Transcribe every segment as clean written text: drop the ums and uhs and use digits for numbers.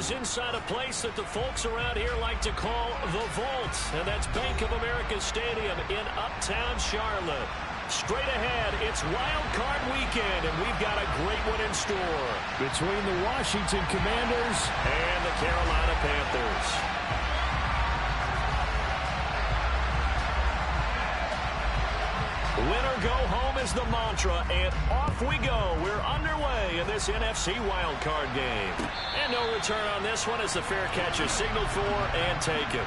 We're inside a place that the folks around here like to call the Vault, and that's Bank of America Stadium in Uptown Charlotte. Straight ahead, it's Wildcard weekend, and we've got a great one in store between the Washington Commanders and the Carolina Panthers. Win or go home is the mantra, and off we go. We're underway in this NFC wildcard game. And no return on this one as the fair catch is signaled for and taken.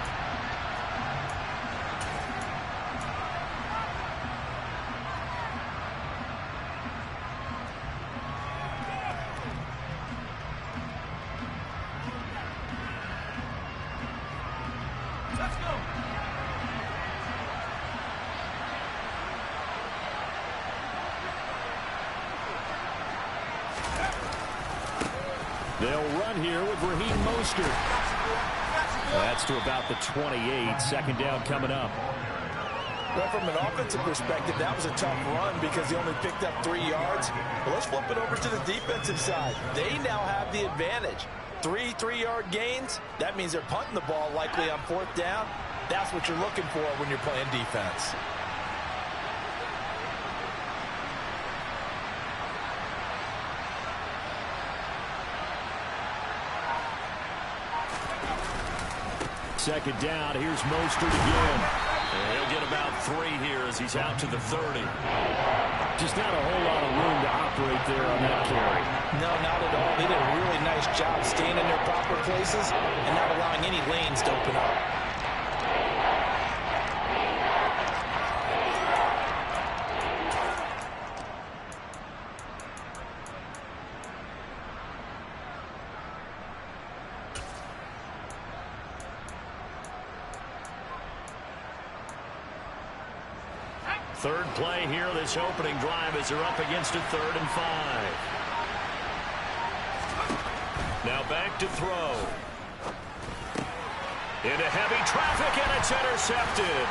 They'll run here with Raheem Mostert. That's to about the 28. Second down coming up. Well, from an offensive perspective, that was a tough run because he only picked up 3 yards. But let's flip it over to the defensive side. They now have the advantage. 3 3-yard gains. That means they're punting the ball likely on 4th down. That's what you're looking for when you're playing defense. Second down, here's Mostert again. And he'll get about 3 here as he's out to the 30. Just not a whole lot of room to operate there on that carry. No, not at all. They did a really nice job staying in their proper places and not allowing any lanes to open up. Third play here, this opening drive as they're up against a 3rd and 5. Now back to throw. Into heavy traffic, and it's intercepted.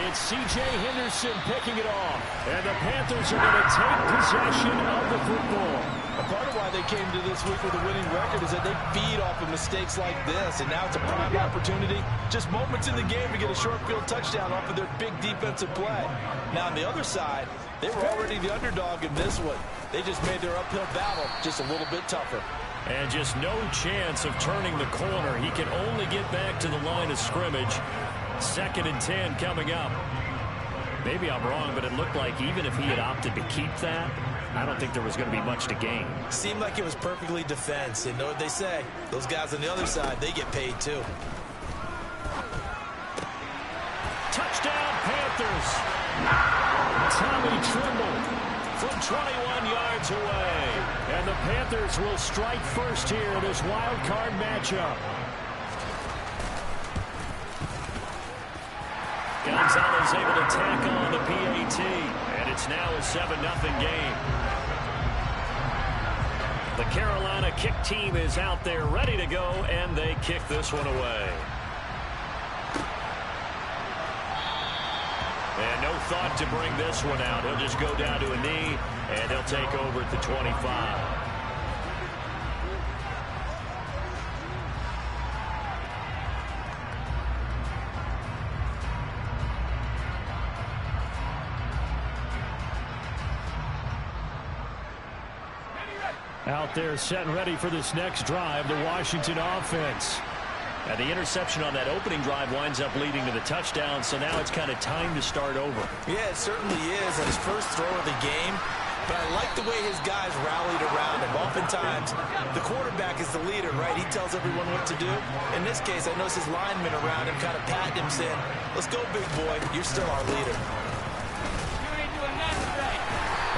It's C.J. Henderson picking it off. And the Panthers are going to take possession of the football. A part of why they came to this week with a winning record is that they feed off of mistakes like this, and now it's a prime opportunity, just moments in the game to get a short field touchdown off of their big defensive play. Now on the other side, they were already the underdog in this one. They just made their uphill battle just a little bit tougher. And just no chance of turning the corner. He can only get back to the line of scrimmage. 2nd and 10 coming up. Maybe I'm wrong, but it looked like even if he had opted to keep that, I don't think there was going to be much to gain. Seemed like it was perfectly defense. And know what they say? Those guys on the other side, they get paid too. Touchdown, Panthers. Tommy Trimble from 21 yards away. And the Panthers will strike first here in this wild card matchup. Gonzalez able to tack on the PAT, and it's now a 7-0 game. The Carolina kick team is out there ready to go, and they kick this one away. And no thought to bring this one out. He'll just go down to a knee, and he'll take over at the 25. Out there set and ready for this next drive, the Washington offense. And the interception on that opening drive winds up leading to the touchdown, so now it's kind of time to start over. Yeah, it certainly is on his first throw of the game. But I like the way his guys rallied around him. Oftentimes, the quarterback is the leader, right? He tells everyone what to do. In this case, I noticed his linemen around him kind of patting him, saying, "Let's go, big boy. You're still our leader."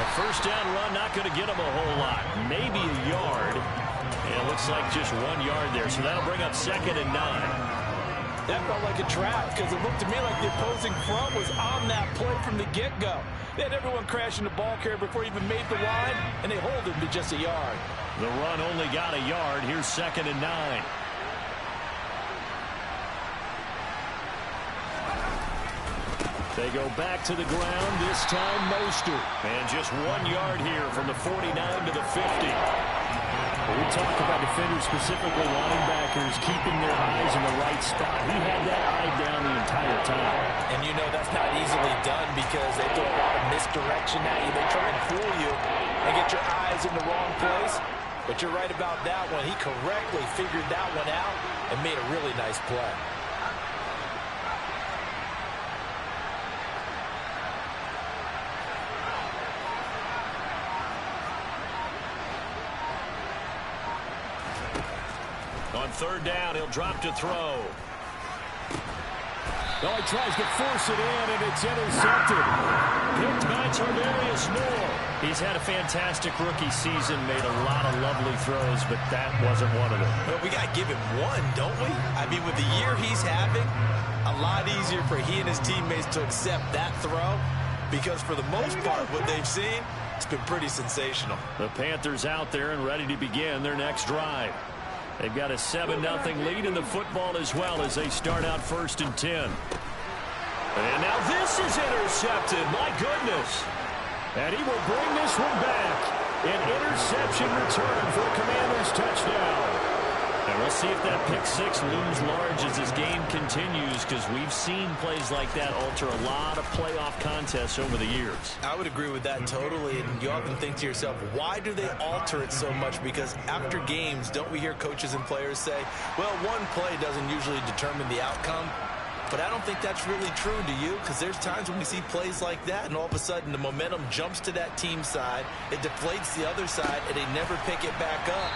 A first down run, not going to get him a whole lot. Maybe a yard. And it looks like just 1 yard there. So that'll bring up 2nd and 9. That felt like a trap because it looked to me like the opposing front was on that play from the get-go. They had everyone crashing the ball carrier before he even made the line, and they hold him to just a yard. The run only got a yard. Here's 2nd and 9. They go back to the ground, this time Mostert. And just 1 yard here from the 49 to the 50. When we talk about defenders, specifically linebackers, keeping their eyes in the right spot. He had that eye down the entire time. And you know that's not easily done because they throw a lot of misdirection at you. They try and fool you and get your eyes in the wrong place. But you're right about that one. He correctly figured that one out and made a really nice play. On third down, he'll drop to throw. Well, he tries to force it in, and it's intercepted. Picked by Tarvarius Moore. He's had a fantastic rookie season, made a lot of lovely throws, but that wasn't one of them. Well, we got to give him one, don't we? I mean, with the year he's having, a lot easier for he and his teammates to accept that throw because for the most part, what they've seen, it's been pretty sensational. The Panthers out there and ready to begin their next drive. They've got a 7-0 lead in the football as well as they start out 1st and 10. And now this is intercepted. My goodness. And he will bring this one back. An interception return for a Commanders touchdown. And we'll see if that pick six looms large as this game continues, because we've seen plays like that alter a lot of playoff contests over the years. I would agree with that totally, and you often think to yourself, why do they alter it so much? Because after games, don't we hear coaches and players say, well, one play doesn't usually determine the outcome? But I don't think that's really true, do you? Because there's times when we see plays like that, and all of a sudden the momentum jumps to that team side, it deflates the other side, and they never pick it back up.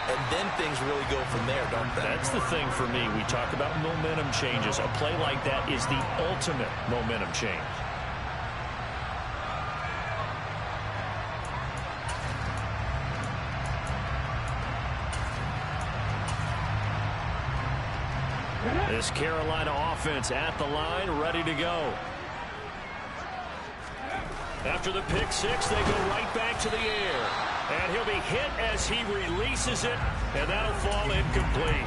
And then things really go from there, don't they? That's the thing for me. We talk about momentum changes. A play like that is the ultimate momentum change. This Carolina offense at the line, ready to go. After the pick six, they go right back to the air. And he'll be hit as he releases it, and that'll fall incomplete.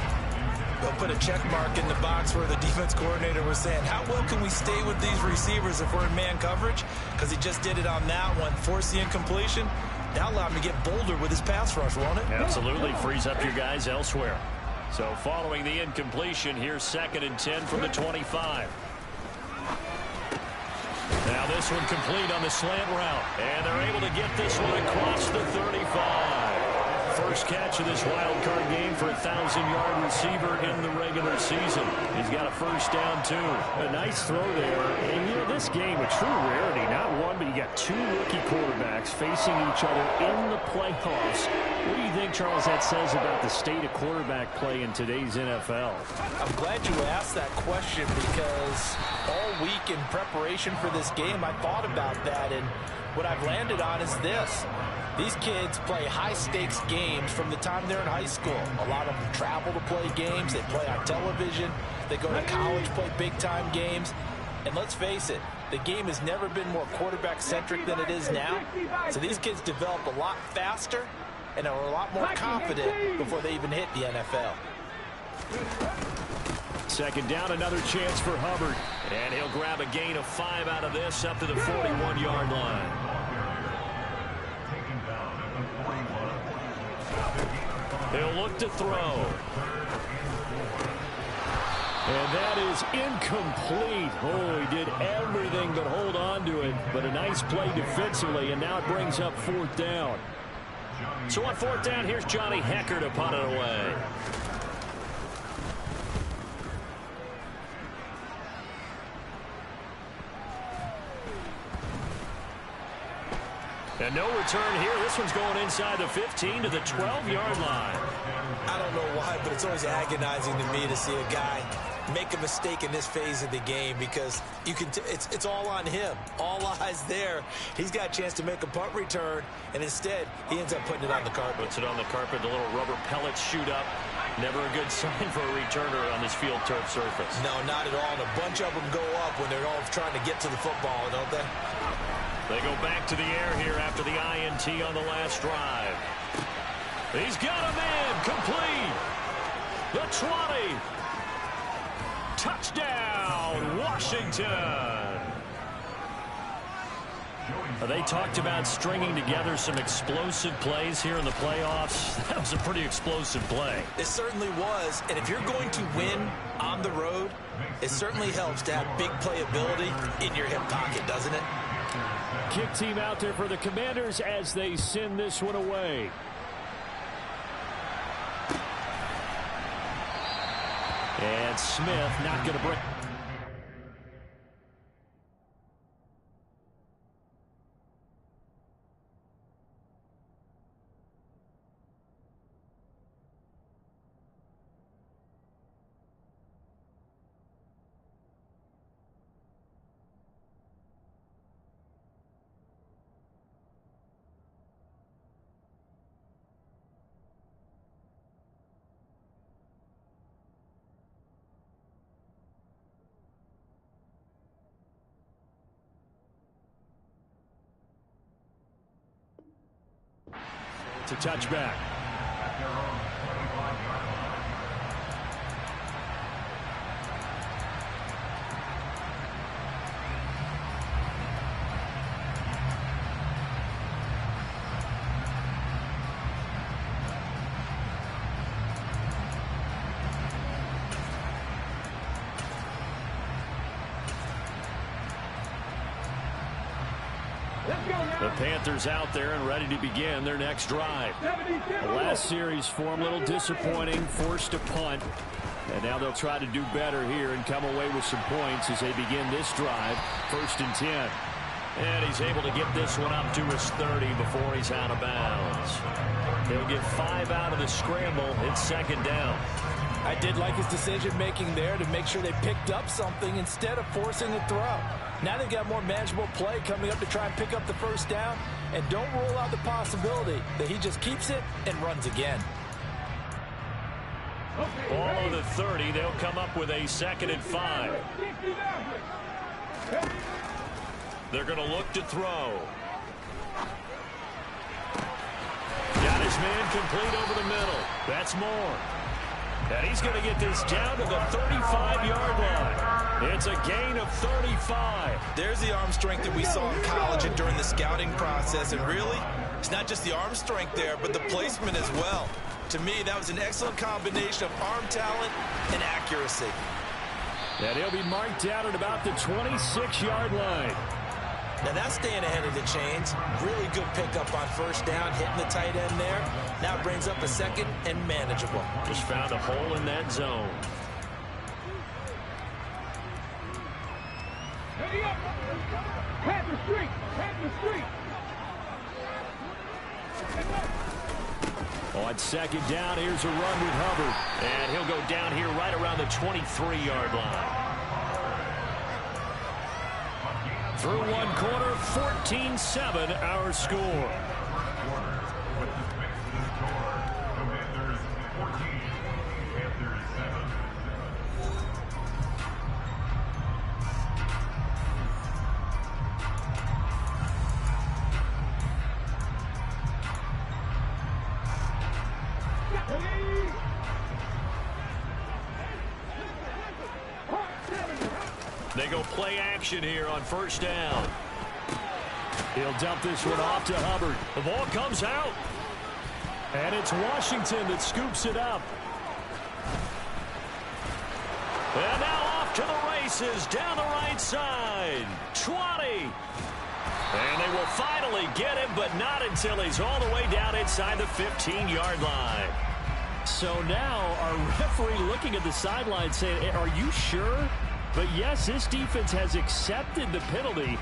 They'll put a check mark in the box where the defense coordinator was saying, how well can we stay with these receivers if we're in man coverage? Because he just did it on that one, forced the incompletion. Now allow him to get bolder with his pass rush, won't it? Absolutely, frees up your guys elsewhere. So following the incompletion, here's 2nd and 10 from the 25. Now this one complete on the slant route. And they're able to get this one across the 35. First catch of this wild card game for a 1,000-yard receiver in the regular season. He's got a first down, too. A nice throw there. And, you know, this game, a true rarity. Not one, but you got two rookie quarterbacks facing each other in the playoffs. What do you think, Charles, that says about the state of quarterback play in today's NFL? I'm glad you asked that question because all week in preparation for this game, I thought about that, and what I've landed on is this. These kids play high-stakes games from the time they're in high school. A lot of them travel to play games. They play on television. They go to college, play big-time games. And let's face it, the game has never been more quarterback-centric than it is now. So these kids develop a lot faster and are a lot more confident before they even hit the NFL. Second down, another chance for Hubbard. And he'll grab a gain of 5 out of this up to the 41-yard line. He'll look to throw. And that is incomplete. Oh, he did everything but hold on to it. But a nice play defensively, and now it brings up 4th down. So on 4th down, here's Johnny Hecker to punt it away. And no return here. This one's going inside the 15 to the 12-yard line. I don't know why, but it's always agonizing to me to see a guy make a mistake in this phase of the game because you can it's all on him. All eyes there. He's got a chance to make a punt return, and instead he ends up putting it on the carpet. Puts it on the carpet. The little rubber pellets shoot up. Never a good sign for a returner on this field turf surface. No, not at all. And a bunch of them go up when they're all trying to get to the football, don't they? They go back to the air here after the INT on the last drive. He's got a man complete. The 20. Touchdown, Washington. They talked about stringing together some explosive plays here in the playoffs. That was a pretty explosive play. It certainly was. And if you're going to win on the road, it certainly helps to have big playability in your hip pocket, doesn't it? Kick team out there for the Commanders as they send this one away. And Smith not going to break. It's a touchback. The Panthers out there and ready to begin their next drive. The last series for them, a little disappointing, forced a punt. And now they'll try to do better here and come away with some points as they begin this drive, 1st and 10. And he's able to get this one up to his 30 before he's out of bounds. He'll get 5 out of the scramble. It's 2nd down. I did like his decision-making there to make sure they picked up something instead of forcing the throw. Now they've got more manageable play coming up to try and pick up the 1st down. And don't rule out the possibility that he just keeps it and runs again. Ball on the 30. They'll come up with a 2nd and 5. They're going to look to throw. Got his man complete over the middle. That's more. And he's going to get this down to the 35-yard line. It's a gain of 35. There's the arm strength that we saw in college and during the scouting process. And really, it's not just the arm strength there, but the placement as well. To me, that was an excellent combination of arm talent and accuracy. And he'll be marked down at about the 26-yard line. Now that's staying ahead of the chains. Really good pickup on 1st down, hitting the tight end there. Now it brings up a 2nd and manageable. Just found a hole in that zone. Ready up. Panther Street. Panther Street. On 2nd down, here's a run with Hubbard. And he'll go down here right around the 23-yard line. Through one quarter, 14-7 our score. They go play action here on 1st down. He'll dump this one off to Hubbard. The ball comes out. And it's Washington that scoops it up. And now off to the races down the right side. 20. And they will finally get him, but not until he's all the way down inside the 15-yard line. So now our referee looking at the sideline saying, are you sure? But yes, this defense has accepted the penalty,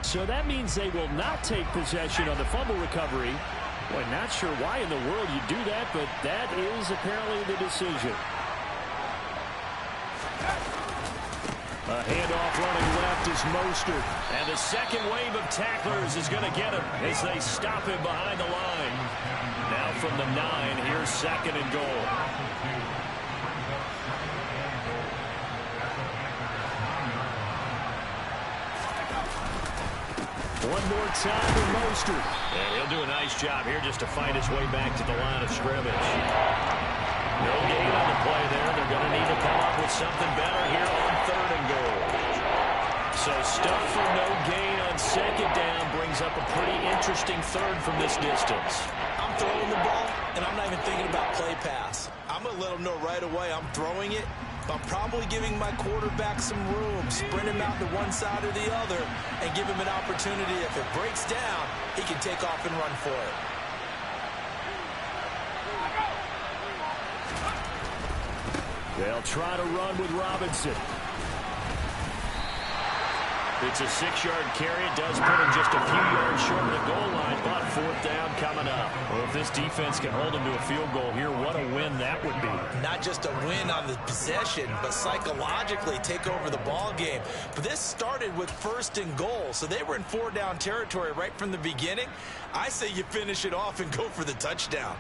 so that means they will not take possession on the fumble recovery. Boy, not sure why in the world you do that, but that is apparently the decision. A handoff running left is Mostert. And the second wave of tacklers is going to get him as they stop him behind the line. Now from the 9, here's 2nd and goal. One more time with Mostert. And he'll do a nice job here just to find his way back to the line of scrimmage. No gain on the play there. They're going to need to come up with something better here on 3rd and goal. So stuff for no gain on second down brings up a pretty interesting third from this distance. I'm throwing the ball, and I'm not even thinking about play pass. I'm going to let him know right away I'm throwing it, but I'm probably giving my quarterback some room, sprint him out to one side or the other, and give him an opportunity. If it breaks down, he can take off and run for it. They'll try to run with Robinson. It's a 6-yard carry. It does put him just a few yards short of the goal line, but fourth down coming up. Well, if this defense can hold him to a field goal here, what a win that would be. Not just a win on the possession, but psychologically take over the ball game. But this started with 1st and goal, so they were in 4-down territory right from the beginning. I say you finish it off and go for the touchdown.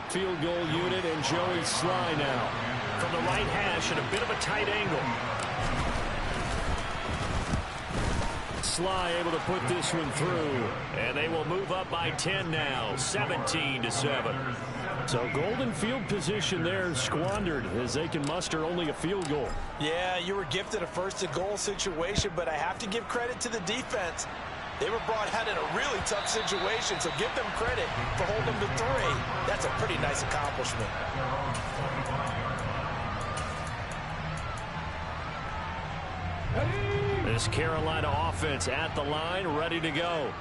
Field goal unit and Joey Sly now. From the right hash at a bit of a tight angle. Sly able to put this one through. And they will move up by 10 now. 17-7. So golden field position there squandered as they can muster only a field goal. Yeah, you were gifted a 1st and goal situation, but I have to give credit to the defense. They were brought out in a really tough situation, so give them credit for holding them to 3. That's a pretty nice accomplishment. This Carolina offense at the line, ready to go.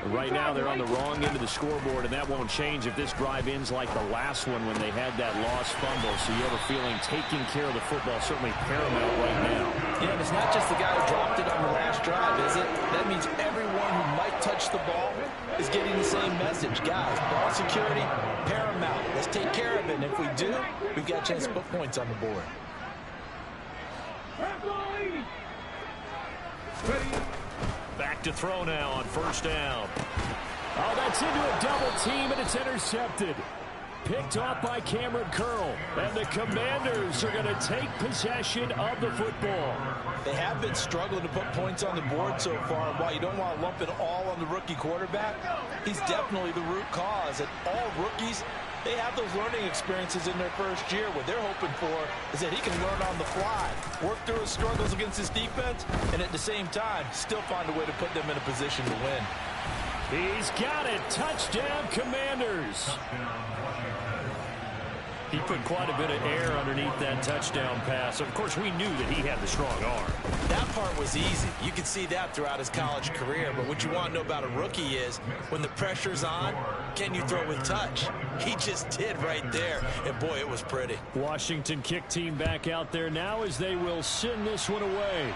Right now they're on the wrong end of the scoreboard, and that won't change if this drive ends like the last one when they had that lost fumble. So you have a feeling taking care of the football certainly paramount right now. Yeah, and it's not just the guy who dropped it on the last drive, is it? That means everyone who might touch the ball is getting the same message. Guys, ball security, paramount. Let's take care of it, and if we do, we've got a chance to put points on the board. Back to throw now on 1st down. Oh, that's into a double team, and it's intercepted. Picked off by Cameron Curl. And the Commanders are going to take possession of the football. They have been struggling to put points on the board so far. And while you don't want to lump it all on the rookie quarterback, he's definitely the root cause. And all rookies, they have those learning experiences in their first year. What they're hoping for is that he can learn on the fly, work through his struggles against his defense, and at the same time, still find a way to put them in a position to win. He's got it. Touchdown, Commanders. He put quite a bit of air underneath that touchdown pass. Of course, we knew that he had the strong arm. That part was easy. You could see that throughout his college career. But what you want to know about a rookie is when the pressure's on, can you throw with touch? He just did right there. And, boy, it was pretty. Washington kick team back out there now as they will send this one away.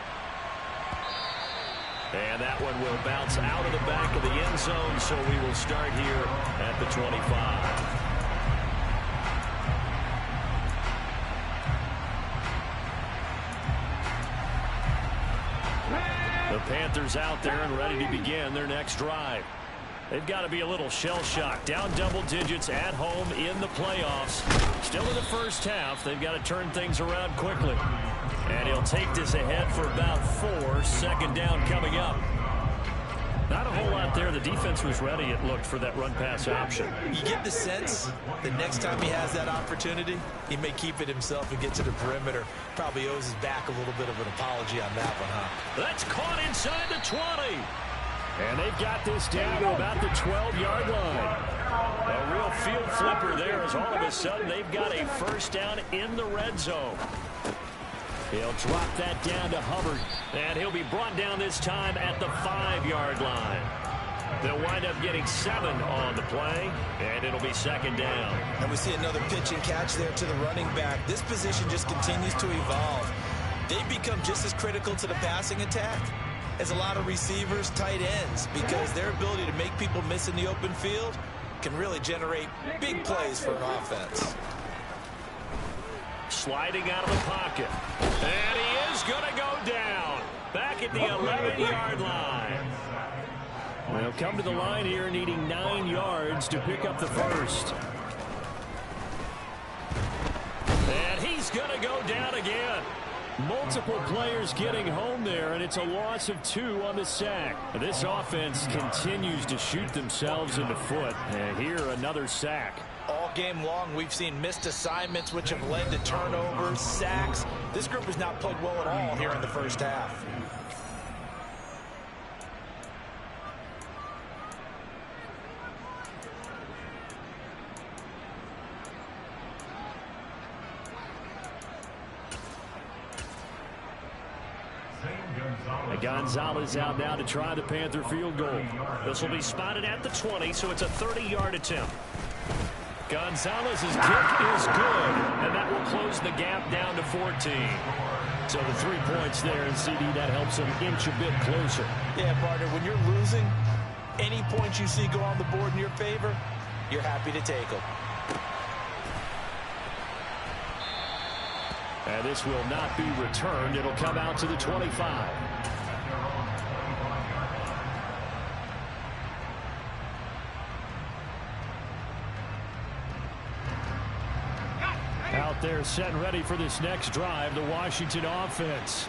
And that one will bounce out of the back of the end zone, so we will start here at the 25. The Panthers out there and ready to begin their next drive. They've got to be a little shell-shocked. Down double digits at home in the playoffs. Still in the first half. They've got to turn things around quickly. And he'll take this ahead for about 4. 2nd down coming up. Not a whole lot there. The defense was ready, it looked, for that run-pass option. You get the sense that next time he has that opportunity, he may keep it himself and get to the perimeter. Probably owes his back a little bit of an apology on that one, huh? That's caught inside the 20. And they've got this down to about the 12-yard line. A real field flipper there as all of a sudden they've got a 1st down in the red zone. He'll drop that down to Hubbard. And he'll be brought down this time at the 5-yard line. They'll wind up getting 7 on the play, and it'll be 2nd down. And we see another pitch and catch there to the running back. This position just continues to evolve. They've become just as critical to the passing attack as a lot of receivers, tight ends, because their ability to make people miss in the open field can really generate big plays for an offense. Sliding out of the pocket. And he is going to go down. Back at the 11-yard line. They'll come to the line here needing 9 yards to pick up the first. And he's going to go down again. Multiple players getting home there, and it's a loss of 2 on the sack. This offense continues to shoot themselves in the foot. And here, another sack. All game long, we've seen missed assignments, which have led to turnovers, sacks. This group has not played well at all here in the first half. Gonzalez out now to try the Panther field goal. This will be spotted at the 20, so it's a 30-yard attempt. Gonzalez's kick is good, and that will close the gap down to 14. So the 3 points there, and CD, that helps him inch a bit closer. Yeah, partner, when you're losing, any points you see go on the board in your favor, you're happy to take them. And this will not be returned. It'll come out to the 25. Out there set and ready for this next drive, the Washington offense.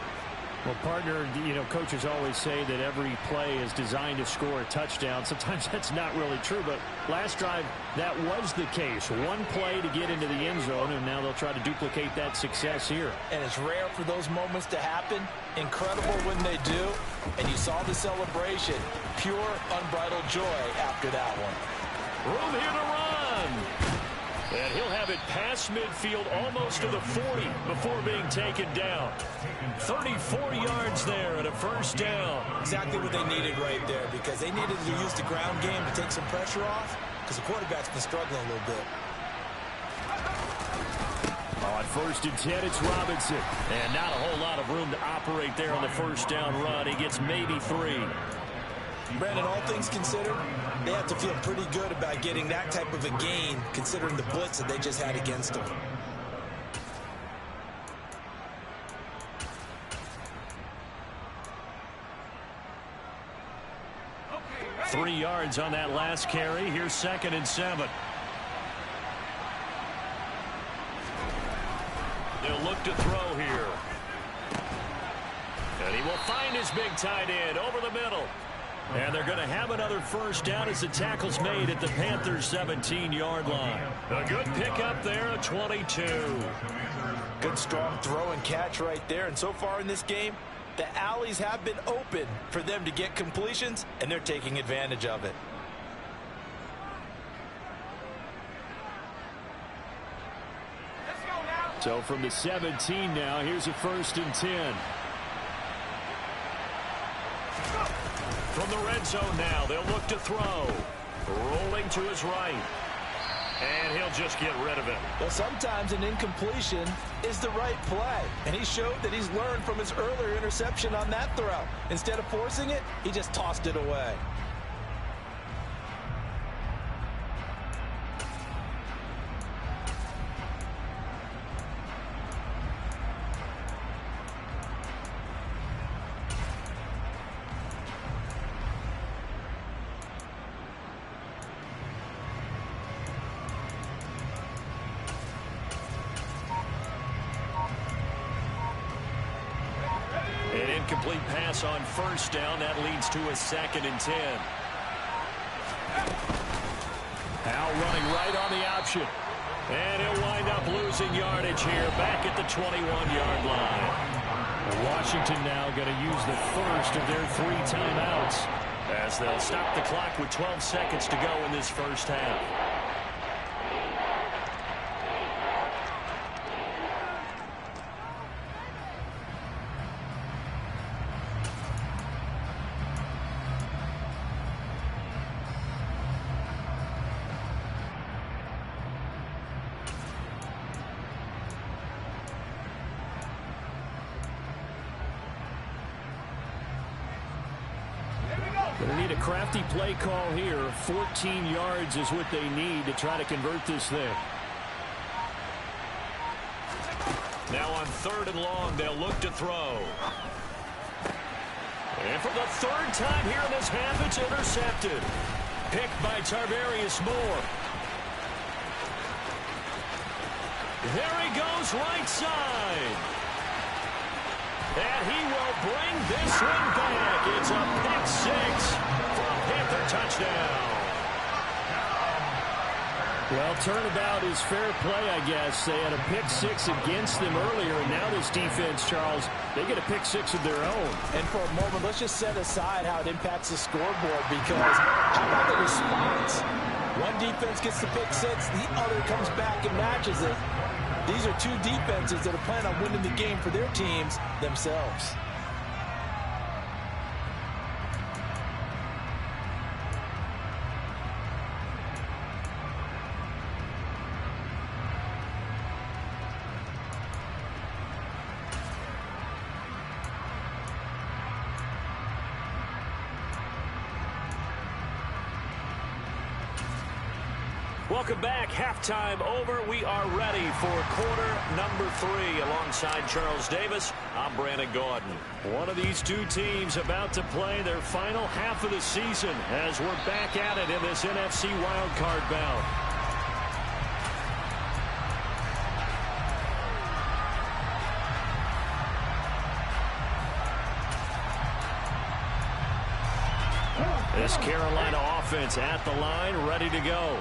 Well, partner, you know, coaches always say that every play is designed to score a touchdown. Sometimes that's not really true, but last drive, that was the case. One play to get into the end zone, and now they'll try to duplicate that success here. And it's rare for those moments to happen. Incredible when they do. And you saw the celebration. Pure, unbridled joy after that one. Room here to run. And he'll have it past midfield almost to the 40 before being taken down. 34 yards there and a first down. Exactly what they needed right there, because they needed to use the ground game to take some pressure off, because the quarterback's been struggling a little bit. On 1st and 10, it's Robinson. And not a whole lot of room to operate there on the first down run. He gets maybe 3. Brandon, all things considered, they have to feel pretty good about getting that type of a gain, considering the blitz that they just had against them. Okay, 3 yards on that last carry. Here's 2nd and 7. They'll look to throw here. And he will find his big tight end over the middle. And they're going to have another first down as the tackle's made at the Panthers' 17-yard line. A good pickup there, a 22. Good strong throw and catch right there. And so far in this game, the alleys have been open for them to get completions, and they're taking advantage of it. So from the 17 now, here's a 1st and 10. From the red zone now, they'll look to throw. Rolling to his right. And he'll just get rid of it. Well, sometimes an incompletion is the right play. And he showed that he's learned from his earlier interception on that throw. Instead of forcing it, he just tossed it away. Complete pass on first down. That leads to a 2nd and 10. Now running right on the option. And he'll wind up losing yardage here back at the 21-yard line. Washington now going to use the first of their 3 timeouts as they'll stop the clock with 12 seconds to go in this first half. They need a crafty play call here. 14 yards is what they need to try to convert this thing. Now on 3rd and long, they'll look to throw. And for the 3rd time here in this half, it's intercepted. Picked by Tarvarius Moore. There he goes, right side. And he will bring this one back. It's a pick six for a Panther touchdown. Well, turnabout is fair play, I guess. They had a pick six against them earlier, and now this defense, Charles, they get a pick six of their own. And for a moment, let's just set aside how it impacts the scoreboard, because how about the response? One defense gets the pick six, the other comes back and matches it. These are two defenses that are planning on winning the game for their teams themselves. Welcome back. Halftime over. We are ready for quarter number 3. Alongside Charles Davis, I'm Brandon Gaudin. One of these two teams about to play their final half of the season as we're back at it in this NFC Wildcard bout. This Carolina offense at the line, ready to go.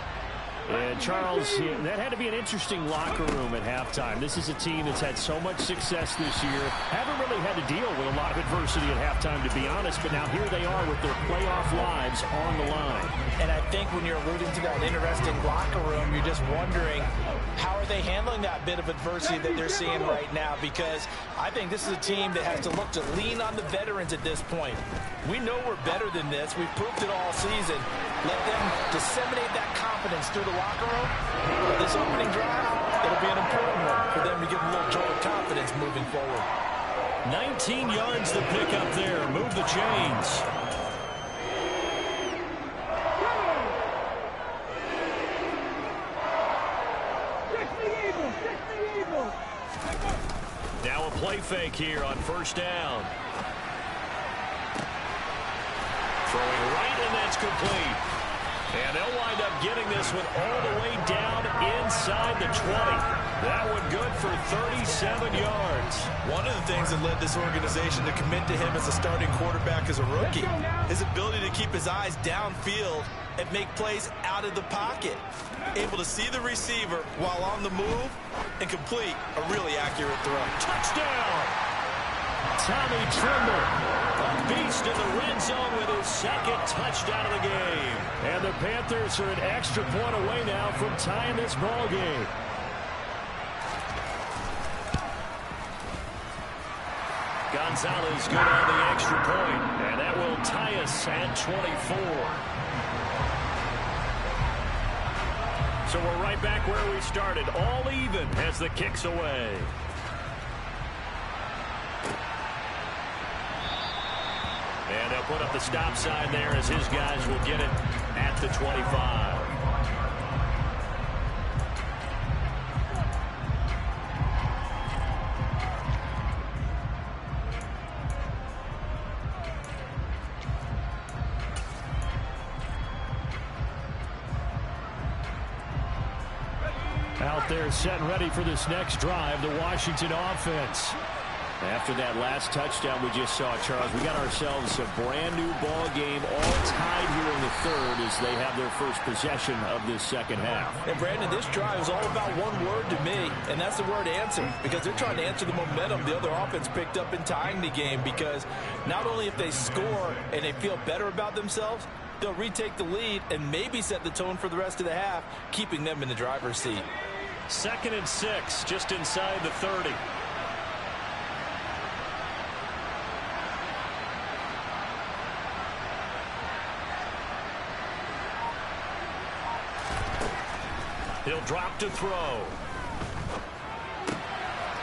And, Charles, that had to be an interesting locker room at halftime. This is a team that's had so much success this year. Haven't really had to deal with a lot of adversity at halftime, to be honest. But now here they are with their playoff lives on the line. And I think when you're alluding to that interesting locker room, you're just wondering, how are they handling that bit of adversity that they're seeing right now? Because I think this is a team that has to look to lean on the veterans at this point. We know we're better than this. We've proved it all season. Let them disseminate that confidence through the locker room. But this opening drive, it'll be an important one for them to give them a little jolt of confidence moving forward. 19 yards to pick up there. Move the chains. Now a play fake here on first down. Throwing right, and that's complete. And they'll wind up getting this one all the way down inside the 20. That one good for 37 yards. One of the things that led this organization to commit to him as a starting quarterback as a rookie, his ability to keep his eyes downfield and make plays out of the pocket. Able to see the receiver while on the move and complete a really accurate throw. Touchdown! Tommy Tremble, a beast in the red zone with his second touchdown of the game. And the Panthers are an extra point away now from tying this ball game. Gonzalez good on the extra point, and that will tie us at 24. So we're right back where we started, all even as the kick's away. And they'll put up the stop sign there as his guys will get it at the 25. Out there set and ready for this next drive, the Washington offense. After that last touchdown we just saw, Charles, we got ourselves a brand-new ball game, all tied here in the third as they have their first possession of this second half. And, Brandon, this drive is all about one word to me, and that's the word answer, because they're trying to answer the momentum the other offense picked up in tying the game, because not only if they score and they feel better about themselves, they'll retake the lead and maybe set the tone for the rest of the half, keeping them in the driver's seat. 2nd and 6, just inside the 30. He'll drop to throw.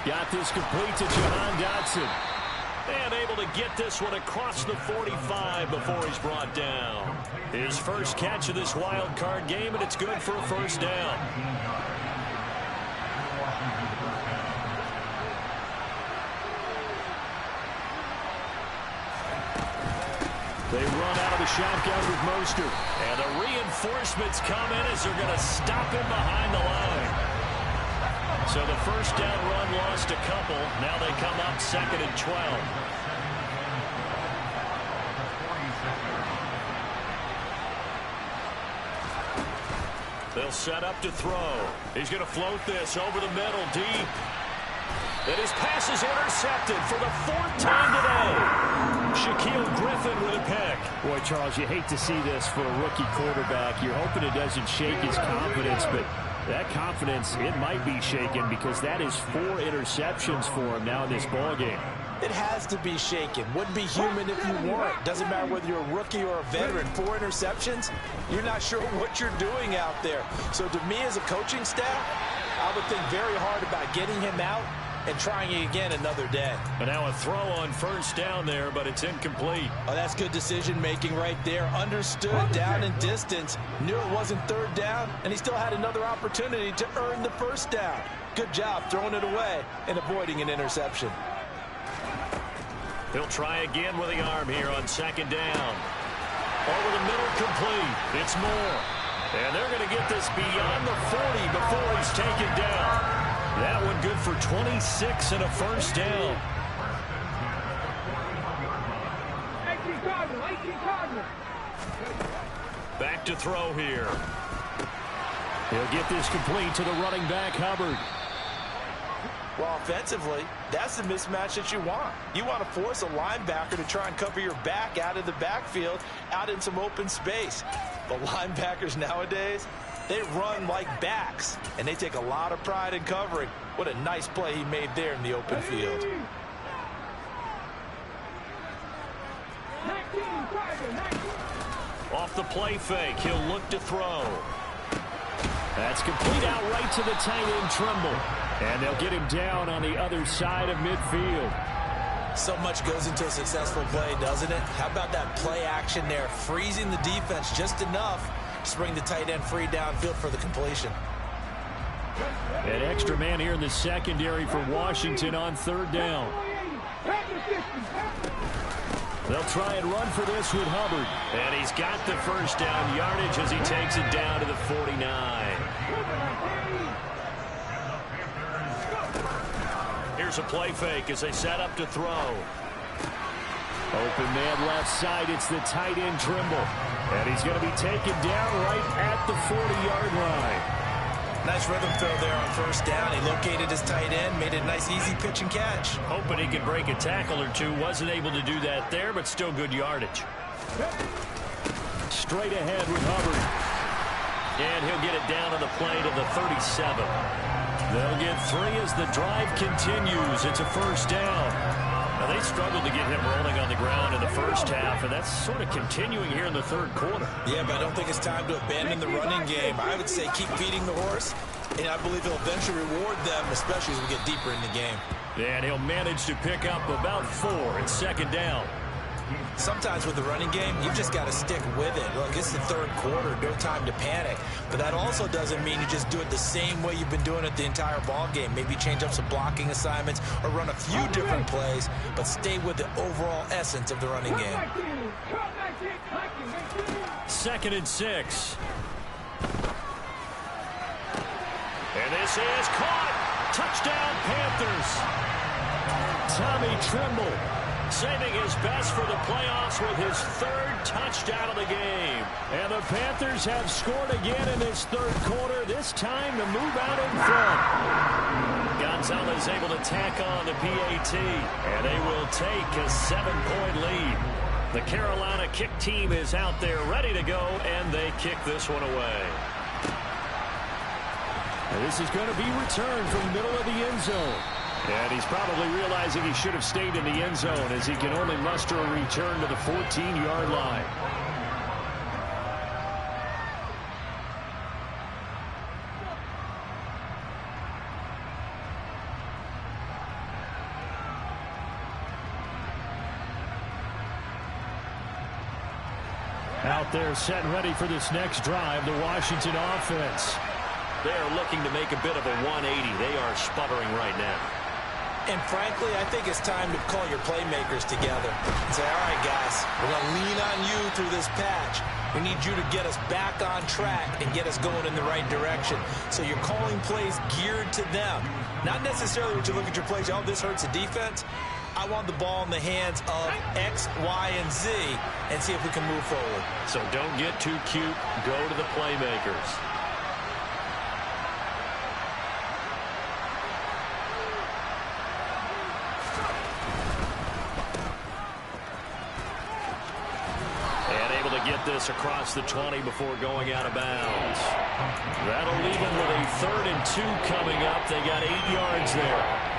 Got this complete to Jahan Dotson. And able to get this one across the 45 before he's brought down. His first catch of this wild card game, and it's good for a first down. They run out of the shotgun with Mostert. And the reinforcements come in as they're going to stop him behind the line. So the first down run lost a couple. Now they come up 2nd and 12. They'll set up to throw. He's going to float this over the middle, deep. And his pass is intercepted for the 4th time today. Shaquille Griffin with a pick. Boy, Charles, you hate to see this for a rookie quarterback. You're hoping it doesn't shake his confidence, but that confidence, it might be shaken because that is 4 interceptions for him now in this ballgame. It has to be shaken. Wouldn't be human if you weren't. Doesn't matter whether you're a rookie or a veteran. 4 interceptions, you're not sure what you're doing out there. So to me as a coaching staff, I would think very hard about getting him out and trying it again another day. And now a throw on first down there, but it's incomplete. Oh, that's good decision-making right there. Understood down and distance. Knew it wasn't 3rd down, and he still had another opportunity to earn the first down. Good job throwing it away and avoiding an interception. He'll try again with the arm here on 2nd down. Over the middle, complete. It's Moore. And they're going to get this beyond the 40 before he's taken down. That one good for 26 and a first down. 18 Cardinal, 18 Cardinal. Back to throw here. He'll get this complete to the running back, Hubbard. Well, offensively, that's the mismatch that you want. You want to force a linebacker to try and cover your back out of the backfield, out in some open space. But linebackers nowadays, they run like backs, and they take a lot of pride in covering. What a nice play he made there in the open field. 19 Cardinal, 19. Off the play fake, he'll look to throw. That's complete out right to the tight end, Trimble. And they'll get him down on the other side of midfield. So much goes into a successful play, doesn't it? How about that play action there, freezing the defense just enough to bring the tight end free downfield for the completion. An extra man here in the secondary for Washington on 3rd down. They'll try and run for this with Hubbard. And he's got the first down yardage as he takes it down to the 49. Here's a play fake as they set up to throw. Open man left side. It's the tight end, Trimble. And he's going to be taken down right at the 40-yard line. Nice rhythm throw there on first down. He located his tight end, made a nice easy pitch and catch. Hoping he could break a tackle or two. Wasn't able to do that there, but still good yardage. Straight ahead with Hubbard. And he'll get it down to the play to the 37. They'll get 3 as the drive continues. It's a first down. Now, they struggled to get him rolling on the ground in the first half, and that's sort of continuing here in the 3rd quarter. Yeah, but I don't think it's time to abandon the running game. I would say keep feeding the horse, and I believe he'll eventually reward them, especially as we get deeper in the game. And he'll manage to pick up about 4 at 2nd down. Sometimes with the running game, you just got to stick with it. Look, it's the 3rd quarter, no time to panic. But that also doesn't mean you just do it the same way you've been doing it the entire ball game. Maybe change up some blocking assignments or run a few different plays, but stay with the overall essence of the running game. 2nd and 6. And this is caught. Touchdown, Panthers. Tommy Trimble saving his best for the playoffs with his 3rd touchdown of the game. And the Panthers have scored again in this 3rd quarter, this time to move out in front. Gonzalez able to tack on the PAT, and they will take a 7-point lead. The Carolina kick team is out there ready to go, and they kick this one away. And this is going to be returned from the middle of the end zone. And he's probably realizing he should have stayed in the end zone as he can only muster a return to the 14-yard line. Out there set and ready for this next drive, the Washington offense. They are looking to make a bit of a 180. They are sputtering right now. And frankly, I think it's time to call your playmakers together and say, all right, guys, we're going to lean on you through this patch. We need you to get us back on track and get us going in the right direction. So you're calling plays geared to them. Not necessarily what you look at your plays, oh, this hurts the defense. I want the ball in the hands of X, Y, and Z and see if we can move forward. So don't get too cute. Go to the playmakers. Get this across the 20 before going out of bounds. That'll leave them with a 3rd and 2 coming up. They got 8 yards there.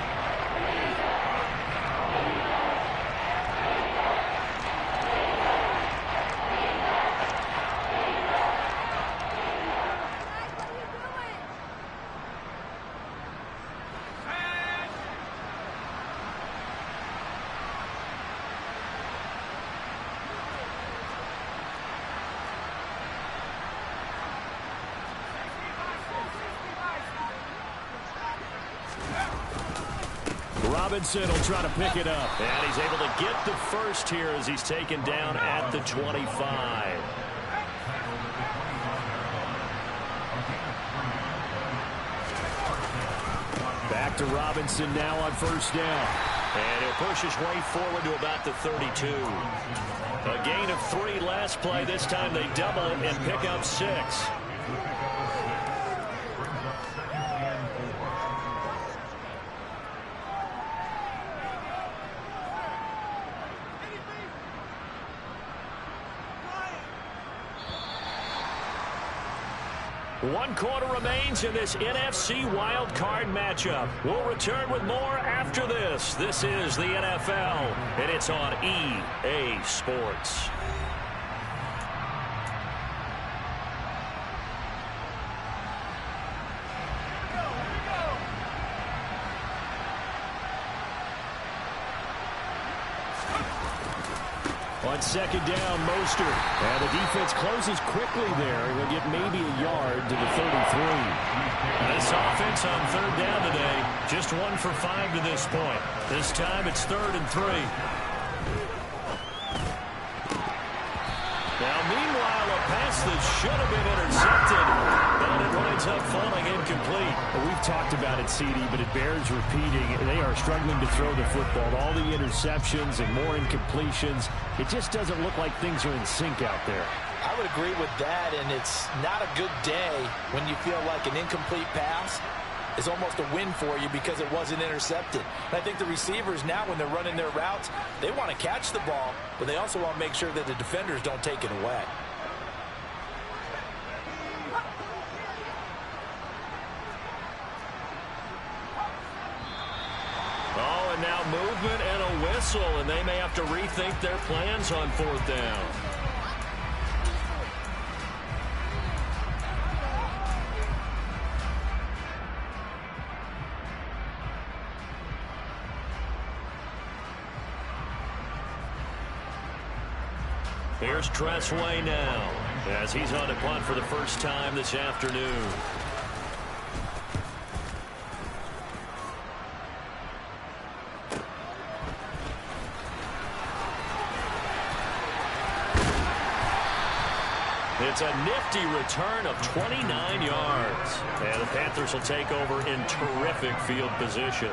Robinson will try to pick it up. And he's able to get the first here as he's taken down at the 25. Back to Robinson now on 1st down. And he'll push his way forward to about the 32. A gain of 3 last play. This time they double it and pick up 6. One quarter remains in this NFC Wildcard matchup. We'll return with more after this. This is the NFL, and it's on EA Sports. On 2nd down, Mostert. And the defense closes quickly there. He'll get maybe a yard to the 33. This offense on 3rd down today, just 1 for 5 to this point. This time it's 3rd and 3. Now, meanwhile, a pass that should have been intercepted, and it winds up falling incomplete. Well, we've talked about it, CD, but it bears repeating. They are struggling to throw the football. All the interceptions and more incompletions. It just doesn't look like things are in sync out there. I would agree with that, and it's not a good day when you feel like an incomplete pass is almost a win for you because it wasn't intercepted. And I think the receivers now, when they're running their routes, they want to catch the ball, but they also want to make sure that the defenders don't take it away. Oh, and now movement and a whistle, and they may have to rethink their plans on 4th down. Here's Tressway now, as he's on to punt for the first time this afternoon. It's a nifty return of 29 yards. And the Panthers will take over in terrific field position.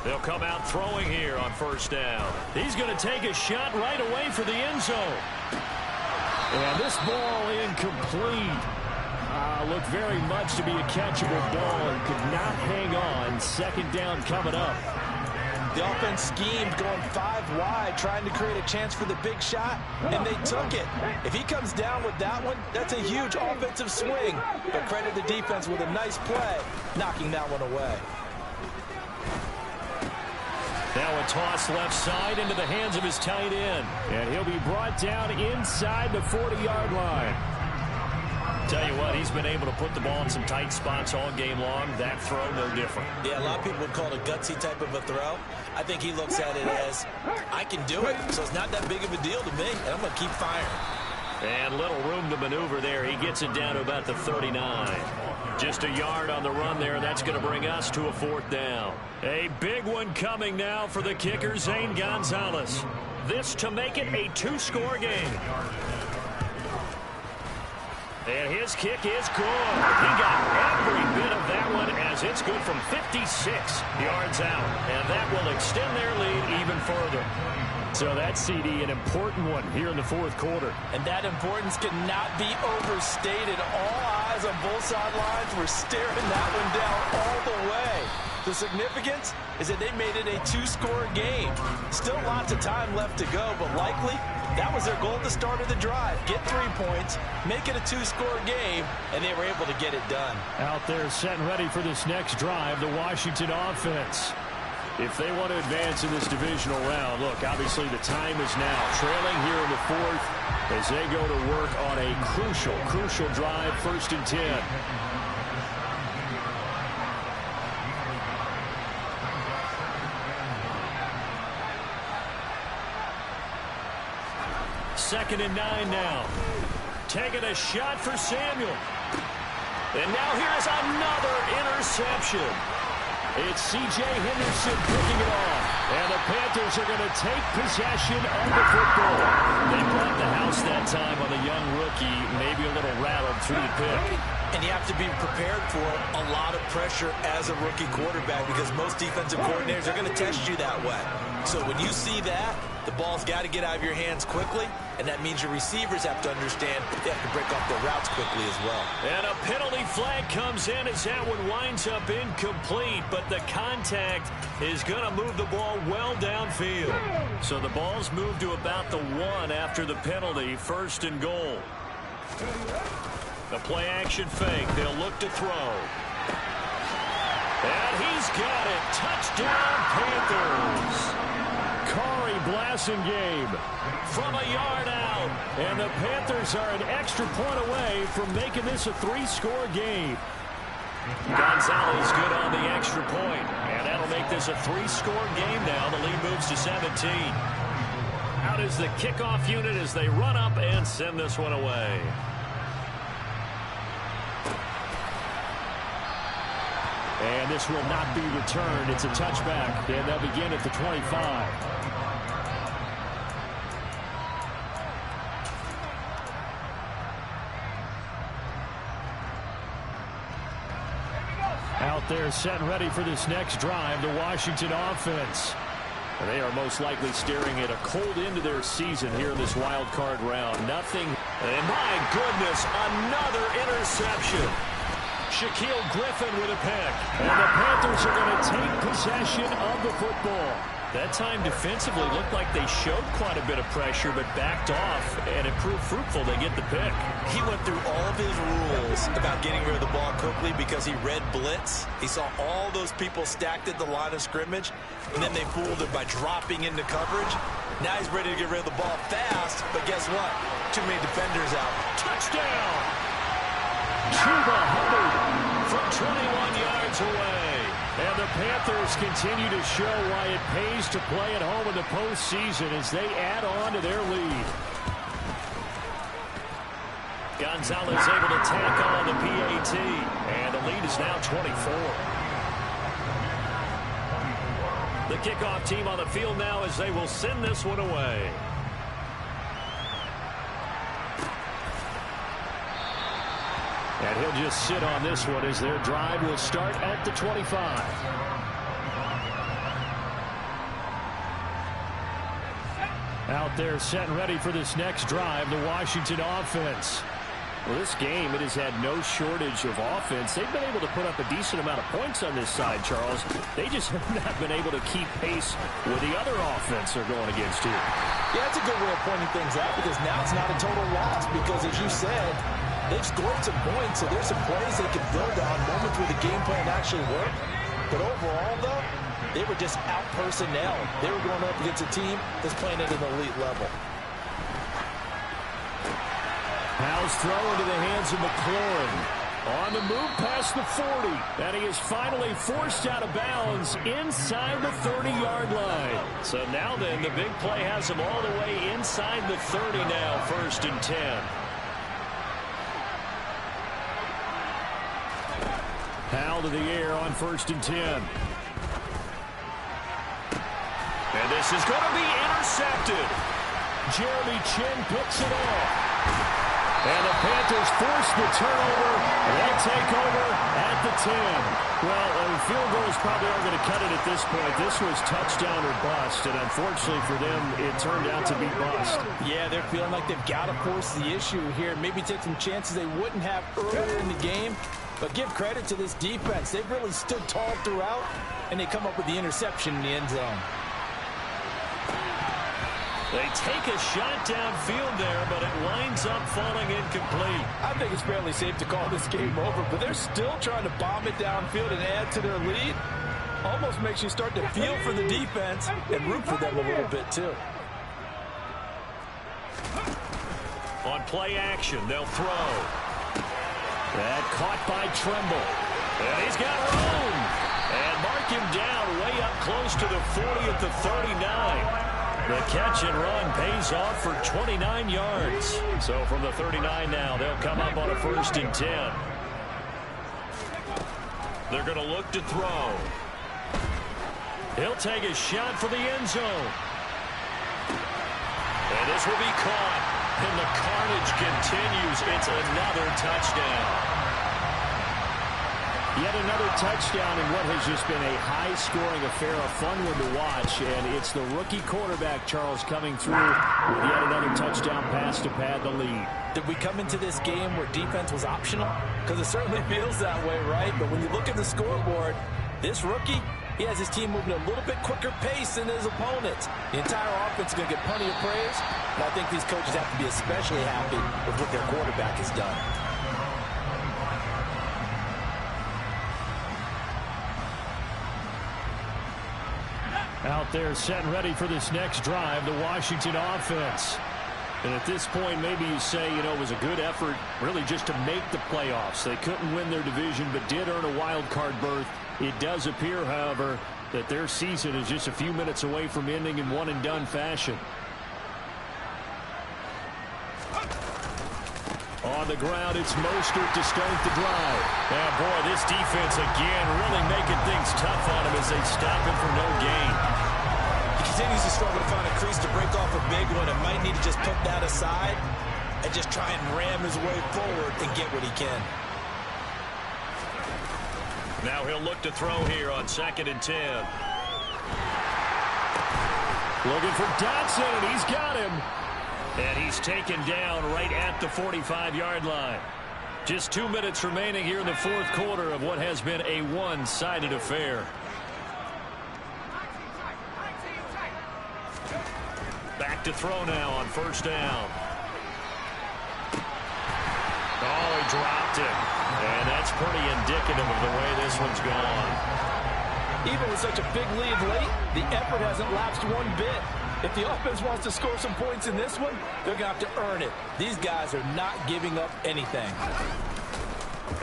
They'll come out throwing here on 1st down. He's going to take a shot right away for the end zone. And this ball incomplete. Looked very much to be a catchable ball and could not hang on. 2nd down coming up. The offense schemed going 5 wide, trying to create a chance for the big shot, and they took it. If he comes down with that one, that's a huge offensive swing. But credit the defense with a nice play, knocking that one away. Now a toss left side into the hands of his tight end. And he'll be brought down inside the 40-yard line. Tell you what, he's been able to put the ball in some tight spots all game long. That throw, no different. Yeah, a lot of people would call it a gutsy type of a throw. I think he looks at it as, I can do it, so it's not that big of a deal to me, and I'm going to keep firing. And little room to maneuver there. He gets it down to about the 39. Just a yard on the run there. That's going to bring us to a 4th down. A big one coming now for the kicker, Zane Gonzalez. This to make it a 2-score game. And his kick is good. He got every bit of that one as it's good from 56 yards out. And that will extend their lead even further. So that CD, an important one here in the 4th quarter. And that importance cannot be overstated. All eyes on both sidelines were staring that one down all the way. The significance is that they made it a 2-score game. Still lots of time left to go, but likely that was their goal at the start of the drive. Get 3 points, make it a 2-score game, and they were able to get it done. Out there set and ready for this next drive, the Washington offense. If they want to advance in this divisional round, look, obviously the time is now. Trailing here in the 4th as they go to work on a crucial drive, 1st and 10. Second and 9 now. Taking a shot for Samuel. And now here's another interception. It's C.J. Henderson picking it off. And the Panthers are going to take possession of the football. They brought the house that time on the young rookie, maybe a little rattled through the pick. And you have to be prepared for a lot of pressure as a rookie quarterback because most defensive coordinators are going to test you that way. So when you see that, the ball's got to get out of your hands quickly, and that means your receivers have to understand they have to break off their routes quickly as well. And a penalty flag comes in as that one winds up incomplete, but the contact is going to move the ball well downfield. So the ball's moved to about the 1 after the penalty, 1st and goal. The play action fake. They'll look to throw. And he's got it. Touchdown, Panthers. Blasingame from a yard out. And the Panthers are an extra point away from making this a 3-score game. Gonzalez good on the extra point. And that'll make this a 3-score game now. The lead moves to 17. Out is the kickoff unit as they run up and send this one away. And this will not be returned. It's a touchback. And they'll begin at the 25. Out there set and ready for this next drive, the Washington offense. And they are most likely staring at a cold end to their season here in this wild card round. Nothing. And my goodness, another interception. Shaquille Griffin with a pick. And the Panthers are going to take possession of the football. That time defensively looked like they showed quite a bit of pressure but backed off, and it proved fruitful. They get the pick. He went through all of his rules about getting rid of the ball quickly because he read blitz. He saw all those people stacked at the line of scrimmage, and then they fooled him by dropping into coverage. Now he's ready to get rid of the ball fast, but guess what? Too many defenders out. Touchdown! Chuba Hubbard from 21 yards away. And the Panthers continue to show why it pays to play at home in the postseason as they add on to their lead. Gonzalez able to tack on the PAT, and the lead is now 24. The kickoff team on the field now as they will send this one away. And he'll just sit on this one as their drive will start at the 25. Out there set and ready for this next drive, the Washington offense. Well, this game, it has had no shortage of offense. They've been able to put up a decent amount of points on this side, Charles. They just have not been able to keep pace with the other offense they're going against here. Yeah, that's a good way of pointing things out because now it's not a total loss because, as you said, they've scored some points, so there's some plays they can build on, moments where the game plan actually worked. But overall, though, they were just out-personnel. They were going up against a team that's playing at an elite level. Howell's throw into the hands of McLaurin. On the move past the 40. And he is finally forced out of bounds inside the 30-yard line. So now then, the big play has him all the way inside the 30 now, 1st and 10. Powell to the air on 1st and 10. And this is going to be intercepted. Jeremy Chin picks it off. And the Panthers force the turnover. They take over at the 10. Well, field goals probably aren't going to cut it at this point. This was touchdown or bust, and unfortunately for them, it turned out to be bust. Yeah, they're feeling like they've got to force the issue here. Maybe take some chances they wouldn't have earlier in the game. But give credit to this defense. They've really stood tall throughout, and they come up with the interception in the end zone. They take a shot downfield there, but it winds up falling incomplete. I think it's fairly safe to call this game over, but they're still trying to bomb it downfield and add to their lead. Almost makes you start to feel for the defense and root for them a little bit, too. On play action, they'll throw. That caught by Tremble. And he's got room. And mark him down way up close to the 40 at the 39. The catch and run pays off for 29 yards. So from the 39 now, they'll come up on a 1st and 10. They're going to look to throw. He'll take a shot for the end zone. And this will be caught. And the carnage continues. It's another touchdown. Yet another touchdown in what has just been a high-scoring affair, a fun one to watch. And it's the rookie quarterback, Charles, coming through with yet another touchdown pass to pad the lead. Did we come into this game where defense was optional? Because it certainly feels that way, right? But when you look at the scoreboard, this rookie, he has his team moving at a little bit quicker pace than his opponents. The entire offense is going to get plenty of praise. But I think these coaches have to be especially happy with what their quarterback has done. Out there set and ready for this next drive, the Washington offense. And at this point, maybe you say, you know, it was a good effort really just to make the playoffs. They couldn't win their division, but did earn a wild card berth. It does appear, however, that their season is just a few minutes away from ending in one-and-done fashion. On the ground, it's Mostert to start the drive. And boy, this defense again really making things tough on him as they stop him for no gain. He continues to struggle to find a crease to break off a big one and might need to just put that aside and just try and ram his way forward and get what he can. Now he'll look to throw here on 2nd and 10. Looking for Dotson, and he's got him. And he's taken down right at the 45-yard line. Just 2 minutes remaining here in the 4th quarter of what has been a one-sided affair. Back to throw now on 1st down. Oh, he dropped it. And that's pretty indicative of the way this one's gone. Even with such a big lead late, the effort hasn't lapsed one bit. If the offense wants to score some points in this one, they're going to have to earn it. These guys are not giving up anything.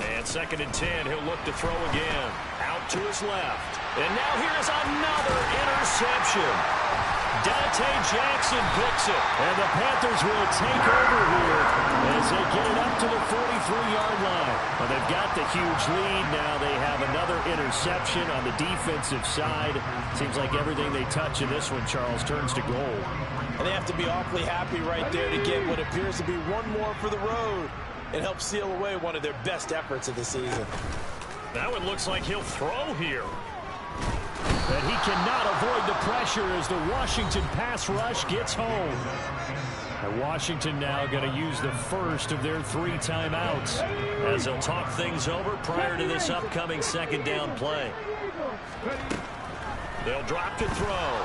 And 2nd and 10, he'll look to throw again. Out to his left. And now here's another interception. Dante Jackson picks it. And the Panthers will take over here as they get it up to the 43-yard line. Well, they've got the huge lead. Now they have another interception on the defensive side. Seems like everything they touch in this one, Charles, turns to gold. And they have to be awfully happy right there to get what appears to be one more for the road and help seal away one of their best efforts of the season. Now it looks like he'll throw here. But he cannot avoid the pressure as the Washington pass rush gets home. And Washington now going to use the first of their 3 timeouts as they'll talk things over prior to this upcoming 2nd down play. They'll drop to throw.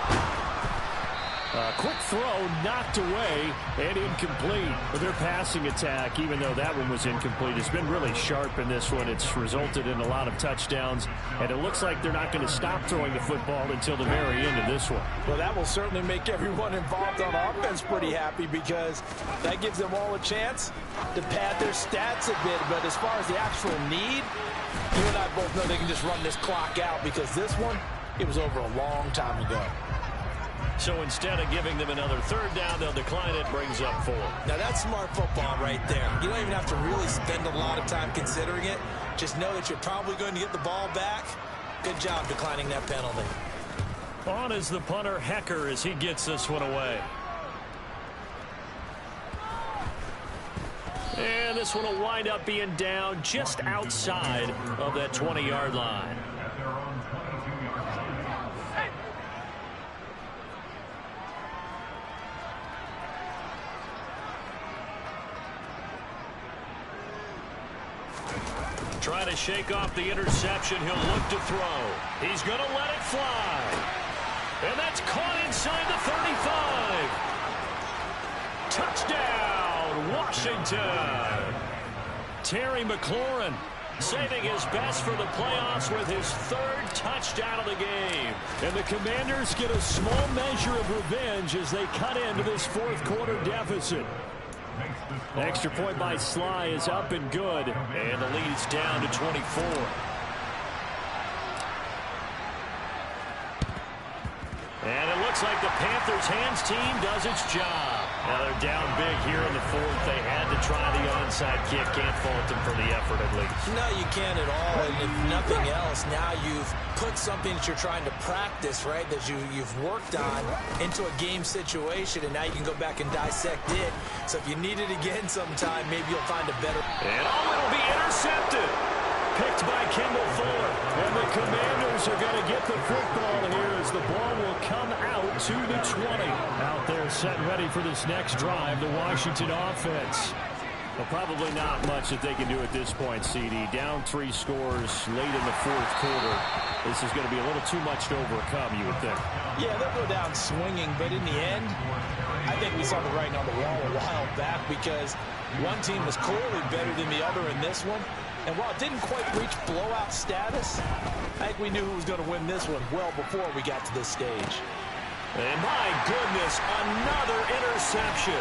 Quick throw, knocked away, and incomplete. But their passing attack, even though that one was incomplete, has been really sharp in this one. It's resulted in a lot of touchdowns, and it looks like they're not going to stop throwing the football until the very end of this one. Well, that will certainly make everyone involved on offense pretty happy, because that gives them all a chance to pad their stats a bit. But as far as the actual need, you and I both know they can just run this clock out, because this one, it was over a long time ago. So instead of giving them another third down, they'll decline it, brings up 4. Now that's smart football right there. You don't even have to really spend a lot of time considering it. Just know that you're probably going to get the ball back. Good job declining that penalty. On is the punter, Hecker, as he gets this one away. And this one will wind up being down just outside of that 20-yard line. Trying to shake off the interception. He'll look to throw. He's going to let it fly. And that's caught inside the 35. Touchdown, Washington. Terry McLaurin saving his best for the playoffs with his 3rd touchdown of the game. And the Commanders get a small measure of revenge as they cut into this 4th quarter deficit. Extra point by Sly is up and good, and the lead's down to 24. And it looks like the Panthers' hands team does its job. Now they're down big here in the 4th. They had to try the onside kick. Can't fault them for the effort, at least. No, you can't at all. And if nothing else, now you've put something that you're trying to practice, right, that you've worked on into a game situation, and now you can go back and dissect it. So if you need it again sometime, maybe you'll find a better. And it'll be intercepted. Picked by Kendall Fuller. And the Commanders are going to get the football here as the ball will come out to the 20. Out there set ready for this next drive, the Washington offense. Well, probably not much that they can do at this point, CD. Down 3 scores late in the 4th quarter. This is going to be a little too much to overcome, you would think. Yeah, they'll go down swinging, but in the end, I think we saw the writing on the wall a while back, because one team was clearly better than the other in this one. And while it didn't quite reach blowout status, I think we knew who was going to win this one well before we got to this stage. And my goodness, another interception.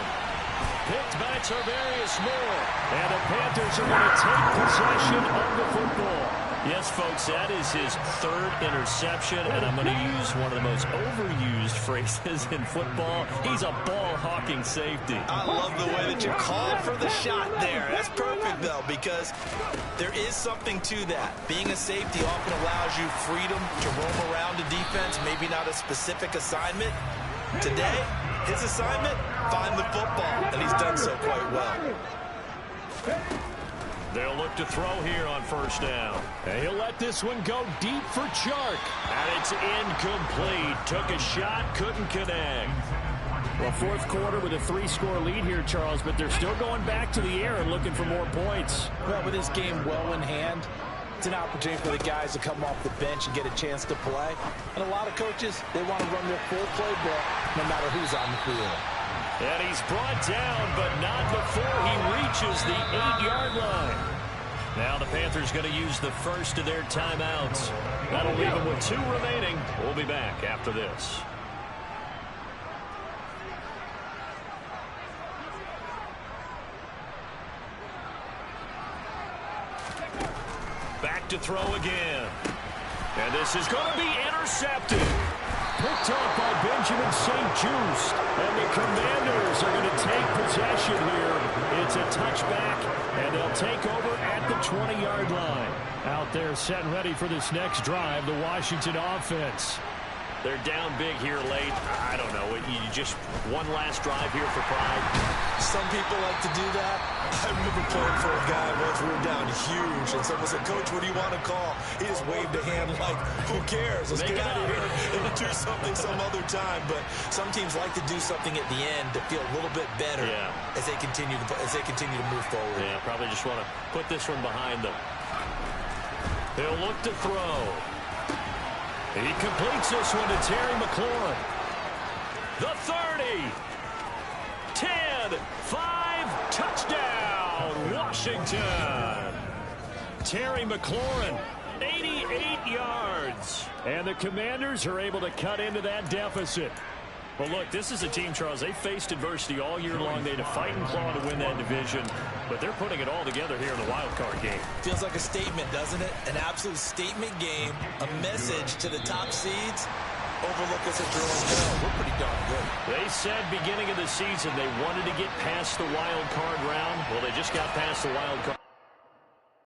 Picked by Tarvarius Moore. And the Panthers are going to take possession of the football. Yes, folks, that is his 3rd interception, and I'm going to use one of the most overused phrases in football. He's a ball-hawking safety. I love the way that you called for the shot there. That's perfect, though, because there is something to that. Being a safety often allows you freedom to roam around a defense, maybe not a specific assignment. Today, his assignment, find the football, and he's done so quite well. They'll look to throw here on 1st down. And he'll let this one go deep for Chark. And it's incomplete. Took a shot, couldn't connect. Well, 4th quarter with a 3-score lead here, Charles, but they're still going back to the air and looking for more points. Well, with this game well in hand, it's an opportunity for the guys to come off the bench and get a chance to play. And a lot of coaches, they want to run their full playbook no matter who's on the field. And he's brought down, but not before he reaches the 8-yard line. Now the Panthers going to use the first of their timeouts. That'll leave them with 2 remaining. We'll be back after this. Back to throw again. And this is going to be intercepted. Picked up by Benjamin St-Juste. And the Commanders are going to take possession here. It's a touchback, and they'll take over at the 20-yard line. Out there set and ready for this next drive, the Washington offense. They're down big here late. I don't know. You just one last drive here for pride. Some people like to do that. I remember playing for a guy once. We were down huge, and someone said, "Coach, what do you want to call?" He just waved a hand like, "Who cares? Let's get out of here and do something some other time." But some teams like to do something at the end to feel a little bit better as they continue to move forward. Yeah, probably just want to put this one behind them. They'll look to throw. He completes this one to Terry McLaurin. The 30. 10. 5. Touchdown, Washington. Terry McLaurin, 88 yards. And the Commanders are able to cut into that deficit. Well, look, this is a team, Charles, they faced adversity all year long. They had to fight and claw to win that division, but they're putting it all together here in the wild card game. Feels like a statement, doesn't it? An absolute statement game, a message to the top seeds. Overlook us at your own hill. We're pretty darn good. They said beginning of the season they wanted to get past the wild card round. Well, they just got past the wild card.